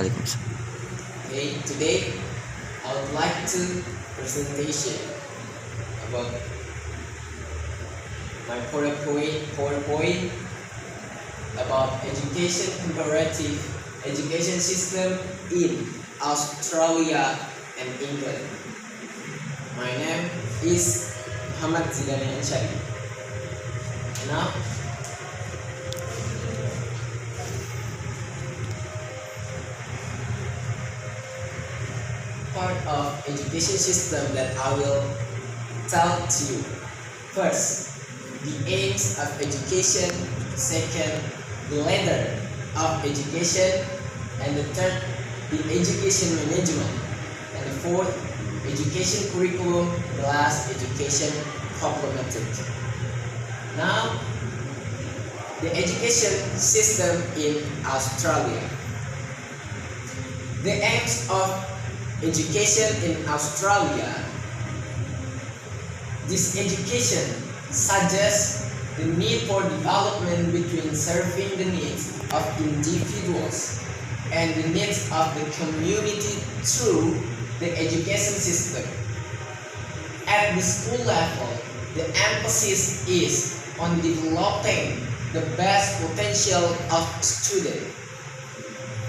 Waalaikumsalam. Okay, today I would like to presentation about my PowerPoint about education comparative education system in Australia and England. My name is Zidane Ansyari. Now, part of education system that I will tell to you. First, the aims of education. Second, the ladder of education. And the third, the education management. And the fourth, education curriculum. The last, education problematic. Now, the education system in Australia. The aims of education in Australia. This education suggests the need for development between serving the needs of individuals and the needs of the community through the education system. At the school level, the emphasis is on developing the best potential of students.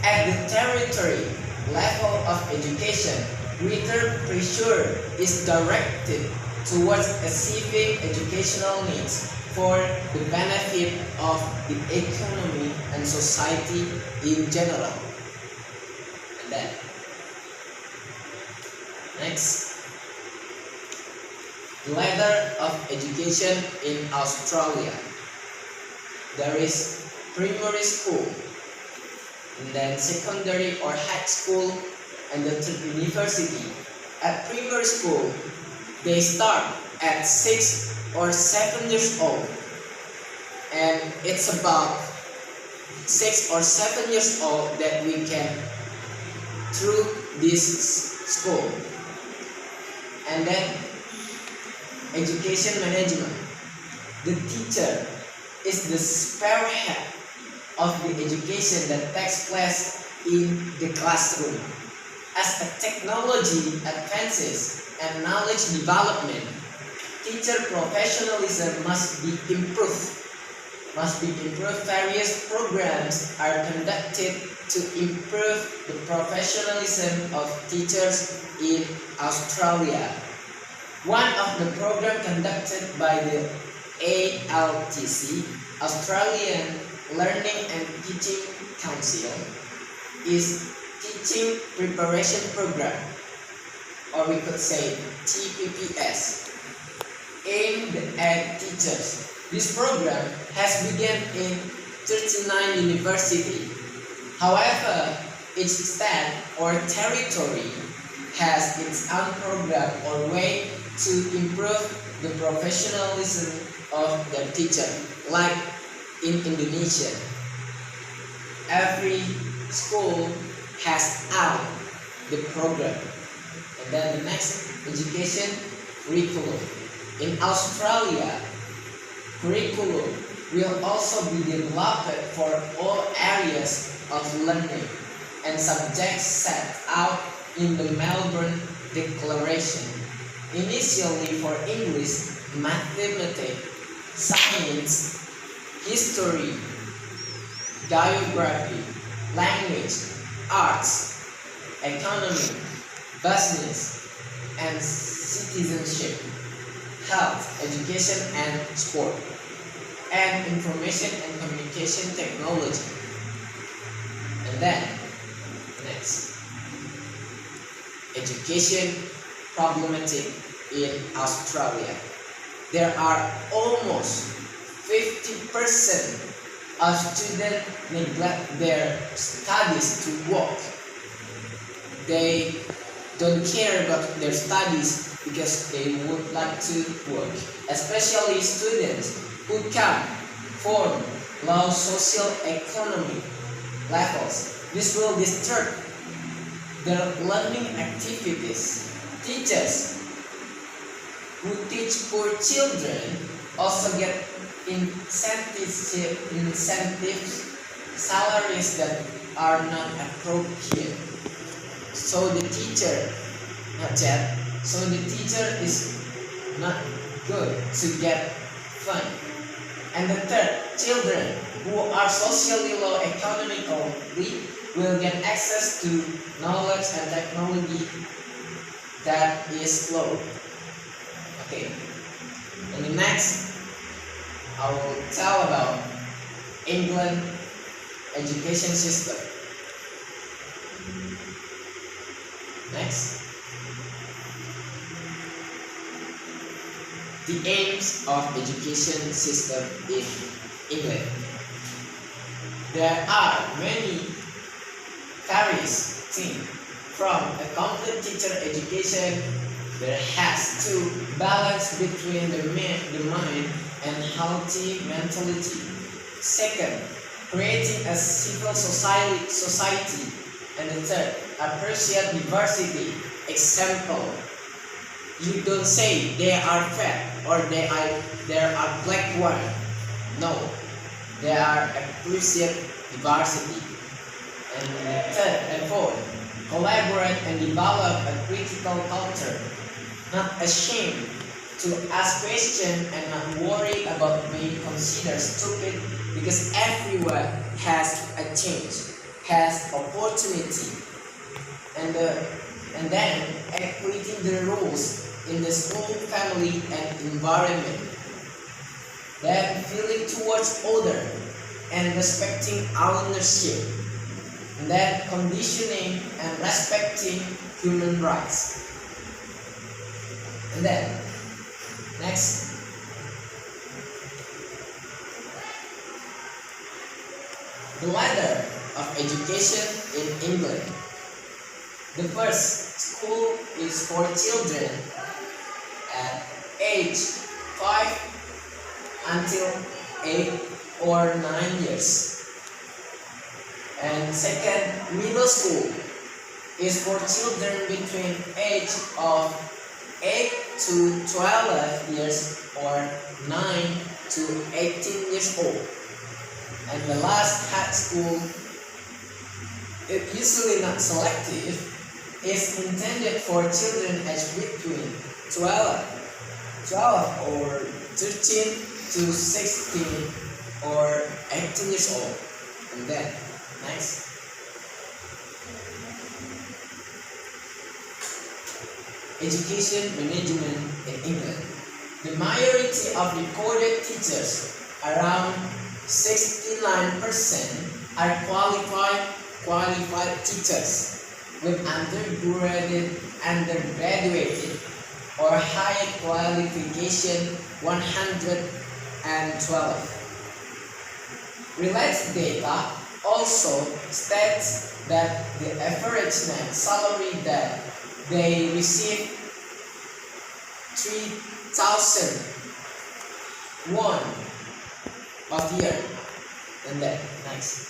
At the territory level of education, greater pressure is directed towards achieving educational needs for the benefit of the economy and society in general. And then, next, the ladder of education in Australia. There is primary school, and then secondary or high school, and the university. At primary school, they start at 6 or 7 years old, and it's about 6 or 7 years old that we can through this school. And then education management. The teacher is the spearhead of the education that takes place in the classroom. As the technology advances and knowledge development, teacher professionalism must be improved. Various programs are conducted to improve the professionalism of teachers in Australia. One of the programs conducted by the ALTC, Australian Learning and Teaching Council, is Teaching Preparation Program, or we could say TPPS, aimed at teachers. This program has begun in 39 universities. However, each state or territory has its own program or way to improve the professionalism of the teacher, like in Indonesia. Every school has out the program. And then the next, education curriculum. In Australia, curriculum will also be developed for all areas of learning and subjects set out in the Melbourne Declaration. Initially for English, mathematics, science, history, geography, language, arts, economy, business, and citizenship, health, education and sport, and information and communication technology. And then, next, education problematic in Australia. There are almost 50% of students neglect their studies to work. They don't care about their studies because they would like to work, especially students who come from low socio-economic levels. This will disturb their learning activities. Teachers who teach poor children also get incentives salaries that are not appropriate. So the teacher, not yet, so the teacher is not good to get fund. And the third, children who are socially low economically will get access to knowledge and technology that is low. Okay, and the next I will tell about England education system. Next, the aims of education system in England. There are many carries things from a complete teacher education. There has to balance between the mind and healthy mentality. Second, creating a civil society. And the third, appreciate diversity. Example, you don't say they are fat or there are black one. No, they are appreciate diversity. And the third and fourth, collaborate and develop a critical culture. Not ashamed to ask questions and not worry about being considered stupid, because everyone has a change, has opportunity, and then equating the rules in the school, family, and environment. Then feeling towards other and respecting ownership. And then conditioning and respecting human rights. And then next, the ladder of education in England. The first school is for children at age 5 until 8 or 9 years. And second, middle school is for children between age of 8 to 12 years or 9 to 18 years old. And the last high school, it usually not selective, is intended for children aged between 12 or 13 to 16 or 18 years old. And then next, education management in England. The majority of recorded teachers, around 69%, are qualified teachers with undergraduate or higher qualification 112. Related data also states that the average net salary that they receive 3,001 of the year. And then next,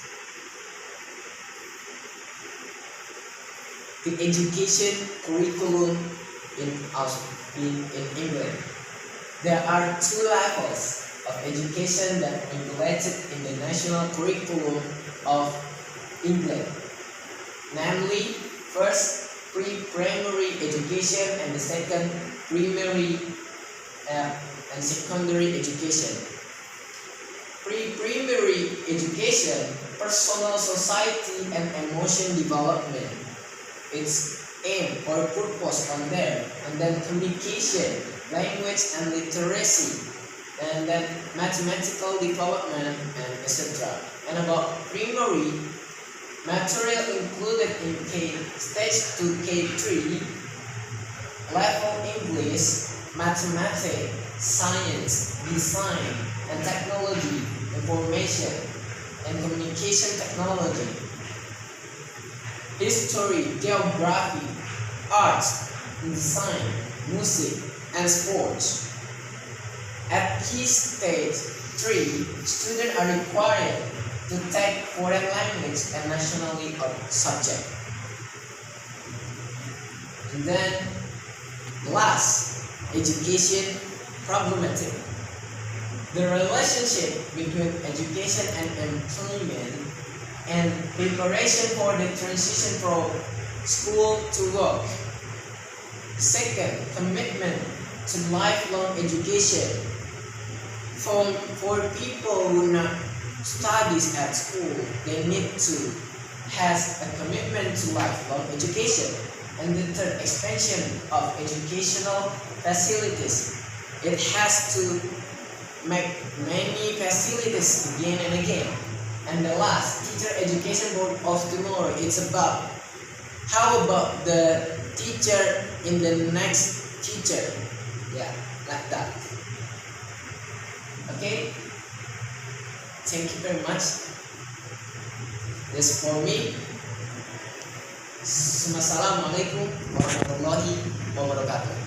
the education curriculum in England. There are two levels of education that are regulated in the national curriculum of England, namely, first, pre-primary education, and the second, primary and secondary education. Pre-primary education, personal, society, and emotion development. Its aim or purpose on there, and then communication, language and literacy, and then mathematical development, and etc. And about primary, material included in stage 2 K3 level English, mathematics, science, design and technology, information and communication technology, history, geography, arts, design, music, and sports. At key stage 3, students are required to take foreign language and nationality subject. And then last, education problematic. The relationship between education and employment and preparation for the transition from school to work. Second, commitment to lifelong education. For people who not studies at school, they need to has a commitment to lifelong education. And the third, expansion of educational facilities. It has to make many facilities again and again. And the last, teacher education board of tomorrow. It's about how about the teacher in the next teacher. Yeah, like that. Okay, thank you very much. This for me. Assalamualaikum warahmatullahi wabarakatuh.